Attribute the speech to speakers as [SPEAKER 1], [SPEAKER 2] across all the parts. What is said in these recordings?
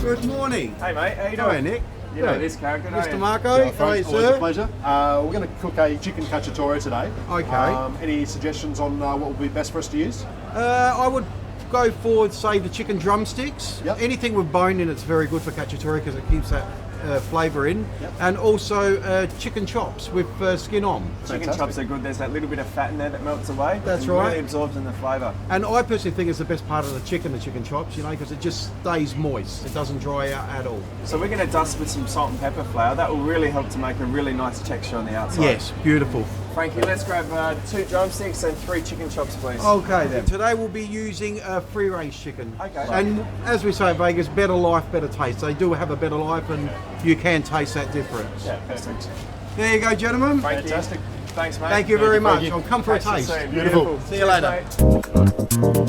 [SPEAKER 1] Good morning.
[SPEAKER 2] Hey mate, how you doing?
[SPEAKER 1] Hi Nick.
[SPEAKER 2] You know this character, don't
[SPEAKER 1] Mr.
[SPEAKER 2] you?
[SPEAKER 1] Marco,
[SPEAKER 3] Yeah,
[SPEAKER 1] hi
[SPEAKER 3] always
[SPEAKER 1] sir.
[SPEAKER 3] a pleasure. We're going to cook a chicken cacciatore today.
[SPEAKER 1] Okay.
[SPEAKER 3] Any suggestions on what would be best for us to use?
[SPEAKER 1] I would go for, say, the chicken drumsticks.
[SPEAKER 3] Yep.
[SPEAKER 1] Anything with bone in it's very good for cacciatore because it keeps that flavour in.
[SPEAKER 3] Yep.
[SPEAKER 1] And also chicken chops with skin on.
[SPEAKER 2] Chicken
[SPEAKER 3] Fantastic.
[SPEAKER 2] chops are good. There's that little bit of fat in there that melts away.
[SPEAKER 1] That's
[SPEAKER 2] and
[SPEAKER 1] right.
[SPEAKER 2] Really absorbs in the flavour.
[SPEAKER 1] And I personally think it's the best part of the chicken chops, you know, because it just stays moist. It doesn't dry out at all.
[SPEAKER 2] So we're going to dust with some salt and pepper flour. That will really help to make a really nice texture on the outside.
[SPEAKER 1] Yes, beautiful.
[SPEAKER 2] Frankie, let's grab 2 drumsticks and 3 chicken chops, please.
[SPEAKER 1] Okay then. Today we'll be using free range chicken.
[SPEAKER 2] Okay.
[SPEAKER 1] And as we say in Vegas, better life, better taste. They do have a better life and you can taste that difference.
[SPEAKER 2] Yeah, perfect.
[SPEAKER 1] There you go, gentlemen.
[SPEAKER 3] Fantastic.
[SPEAKER 2] Thanks, mate.
[SPEAKER 1] Thank you very much.
[SPEAKER 3] you.
[SPEAKER 1] I'll come for a
[SPEAKER 2] Catch you
[SPEAKER 1] taste.
[SPEAKER 2] soon.
[SPEAKER 3] Beautiful.
[SPEAKER 1] See you
[SPEAKER 2] Cheers,
[SPEAKER 1] later.
[SPEAKER 2] mate.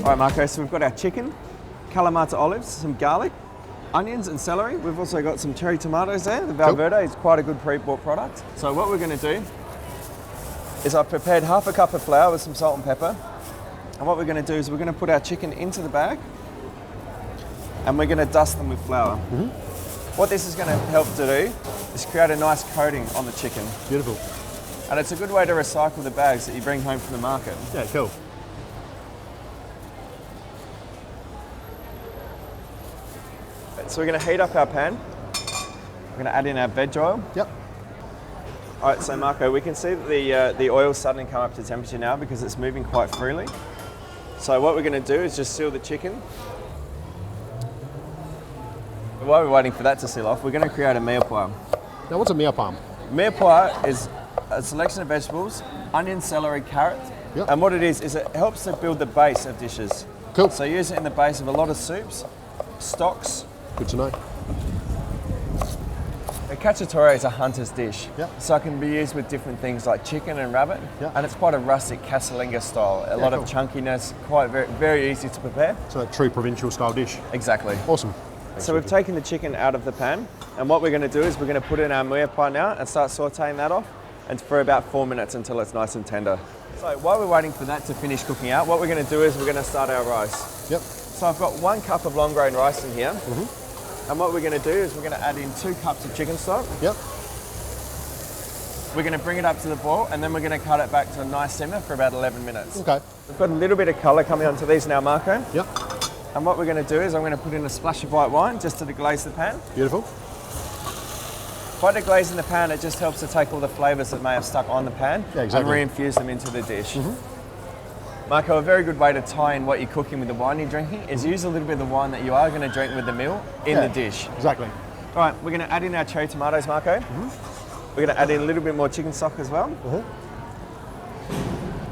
[SPEAKER 2] All right, Marco, so we've got our chicken, kalamata olives, some garlic, onions and celery. We've also got some cherry tomatoes there. The Valverde is quite a good pre-bought product. So what we're going to do is I've prepared half a cup of flour with some salt and pepper. And what we're going to do is we're going to put our chicken into the bag and we're going to dust them with flour. What this is going to help to do is create a nice coating on the chicken.
[SPEAKER 3] Beautiful.
[SPEAKER 2] And it's a good way to recycle the bags that you bring home from the market.
[SPEAKER 3] Yeah, cool.
[SPEAKER 2] So we're going to heat up our pan. We're going to add in our veg oil.
[SPEAKER 3] Yep.
[SPEAKER 2] All right, so Marco, we can see that the oil's suddenly come up to temperature now because it's moving quite freely. So what we're going to do is just seal the chicken. While we're waiting for that to seal off, we're going to create a meal pie.
[SPEAKER 3] Now, what's a meal palm?
[SPEAKER 2] Meal pie is a selection of vegetables, onion, celery, carrot.
[SPEAKER 3] Yep.
[SPEAKER 2] And what it is it helps to build the base of dishes.
[SPEAKER 3] Cool.
[SPEAKER 2] So use it in the base of a lot of soups, stocks.
[SPEAKER 3] Good to know.
[SPEAKER 2] A cacciatore is a hunter's dish,
[SPEAKER 3] Yep.
[SPEAKER 2] so it can be used with different things like chicken and rabbit,
[SPEAKER 3] Yep.
[SPEAKER 2] and it's quite a rustic casalinga style. A lot of chunkiness, quite very easy to prepare.
[SPEAKER 3] So a true provincial style dish.
[SPEAKER 2] Exactly.
[SPEAKER 3] Awesome.
[SPEAKER 2] So we've taken the chicken out of the pan, and what we're going to do is we're going to put it in our meal pie now and start sautéing that off, and for about 4 minutes until it's nice and tender. So while we're waiting for that to finish cooking out, what we're going to do is we're going to start our rice.
[SPEAKER 3] Yep.
[SPEAKER 2] So I've got 1 cup of long grain rice in here, and what we're going to do is we're going to add in 2 cups of chicken stock.
[SPEAKER 3] Yep.
[SPEAKER 2] We're going to bring it up to the boil and then we're going to cut it back to a nice simmer for about 11 minutes.
[SPEAKER 3] Okay.
[SPEAKER 2] We've got a little bit of colour coming onto these now, Marco.
[SPEAKER 3] Yep.
[SPEAKER 2] And what we're going to do is I'm going to put in a splash of white wine just to deglaze the pan.
[SPEAKER 3] Beautiful.
[SPEAKER 2] By deglazing the pan, it just helps to take all the flavours that may have stuck on the pan
[SPEAKER 3] Yeah, exactly.
[SPEAKER 2] and re-infuse them into the dish. Marco, a very good way to tie in what you're cooking with the wine you're drinking is use a little bit of the wine that you are going to drink with the meal in the dish.
[SPEAKER 3] Exactly.
[SPEAKER 2] All right, we're going to add in our cherry tomatoes, Marco. We're going to add in a little bit more chicken stock as well.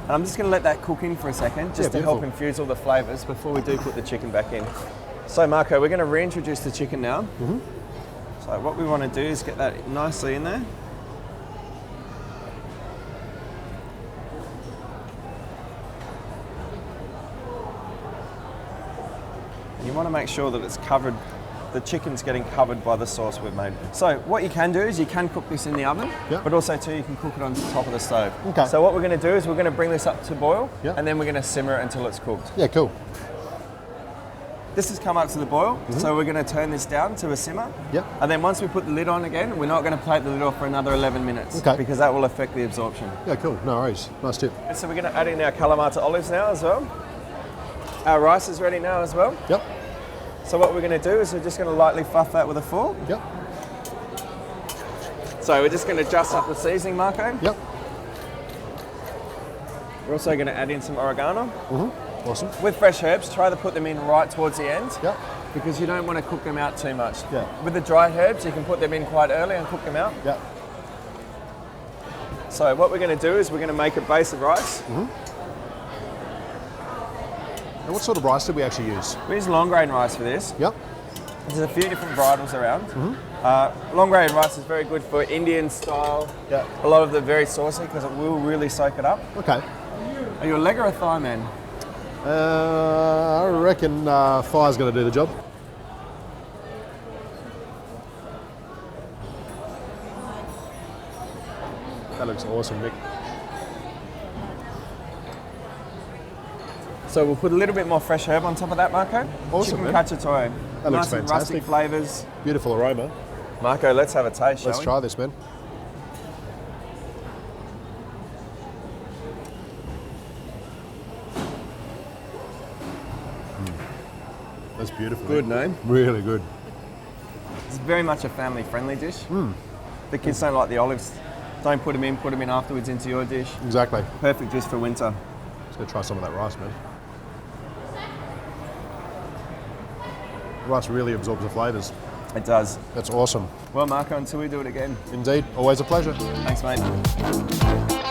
[SPEAKER 2] And I'm just going to let that cook in for a second, just to help
[SPEAKER 3] beautiful.
[SPEAKER 2] infuse all the flavours before we do put the chicken back in. So Marco, we're going to reintroduce the chicken now. So what we want to do is get that nicely in there. You want to make sure that it's covered, the chicken's getting covered by the sauce we've made. So what you can do is you can cook this in the oven,
[SPEAKER 3] Yep.
[SPEAKER 2] but also too you can cook it on top of the stove.
[SPEAKER 3] Okay.
[SPEAKER 2] So what we're going to do is we're going to bring this up to boil,
[SPEAKER 3] Yep.
[SPEAKER 2] and then we're going to simmer it until it's cooked.
[SPEAKER 3] Yeah, cool.
[SPEAKER 2] This has come up to the boil, so we're going to turn this down to a simmer.
[SPEAKER 3] Yep.
[SPEAKER 2] And then once we put the lid on again, we're not going to take the lid off for another 11 minutes,
[SPEAKER 3] Okay.
[SPEAKER 2] because that will affect the absorption.
[SPEAKER 3] Yeah, cool. No worries. Nice tip.
[SPEAKER 2] So we're going to add in our kalamata olives now as well. Our rice is ready now as well.
[SPEAKER 3] Yep.
[SPEAKER 2] So what we're going to do is we're just going to lightly fluff that with a fork.
[SPEAKER 3] Yep.
[SPEAKER 2] So we're just going to adjust up the seasoning, Marco.
[SPEAKER 3] Yep.
[SPEAKER 2] We're also going to add in some oregano.
[SPEAKER 3] Awesome.
[SPEAKER 2] With fresh herbs, try to put them in right towards the end.
[SPEAKER 3] Yep.
[SPEAKER 2] Because you don't want to cook them out too much.
[SPEAKER 3] Yeah.
[SPEAKER 2] With the dried herbs, you can put them in quite early and cook them out.
[SPEAKER 3] Yep.
[SPEAKER 2] So what we're going to do is we're going to make a base of rice.
[SPEAKER 3] And what sort of rice did we actually use?
[SPEAKER 2] We use long grain rice for this.
[SPEAKER 3] Yep.
[SPEAKER 2] There's a few different varietals around. Long grain rice is very good for Indian style.
[SPEAKER 3] Yeah.
[SPEAKER 2] A lot of them very saucy because it will really soak it up.
[SPEAKER 3] Okay.
[SPEAKER 2] Are you a leg or a thigh man?
[SPEAKER 3] I reckon thigh's going to do the job. That looks awesome, Nick.
[SPEAKER 2] So we'll put a little bit more fresh herb on top of that, Marco.
[SPEAKER 3] Awesome,
[SPEAKER 2] Chicken
[SPEAKER 3] man.
[SPEAKER 2] cacciatore.
[SPEAKER 3] That looks
[SPEAKER 2] Nice and
[SPEAKER 3] fantastic.
[SPEAKER 2] rustic flavours.
[SPEAKER 3] Beautiful aroma.
[SPEAKER 2] Marco, let's have a taste, shall
[SPEAKER 3] Let's
[SPEAKER 2] we?
[SPEAKER 3] try this, man. That's beautiful.
[SPEAKER 2] Good,
[SPEAKER 3] Nick.
[SPEAKER 2] no?
[SPEAKER 3] Really good.
[SPEAKER 2] It's very much a family-friendly dish. The kids don't like the olives. Don't put them in afterwards into your dish.
[SPEAKER 3] Exactly.
[SPEAKER 2] Perfect dish for winter.
[SPEAKER 3] Let's go try some of that rice, man. Rice really absorbs the flavours.
[SPEAKER 2] It does.
[SPEAKER 3] That's awesome.
[SPEAKER 2] Well, Marco, until we do it again.
[SPEAKER 3] Indeed. Always a pleasure.
[SPEAKER 2] Thanks, mate.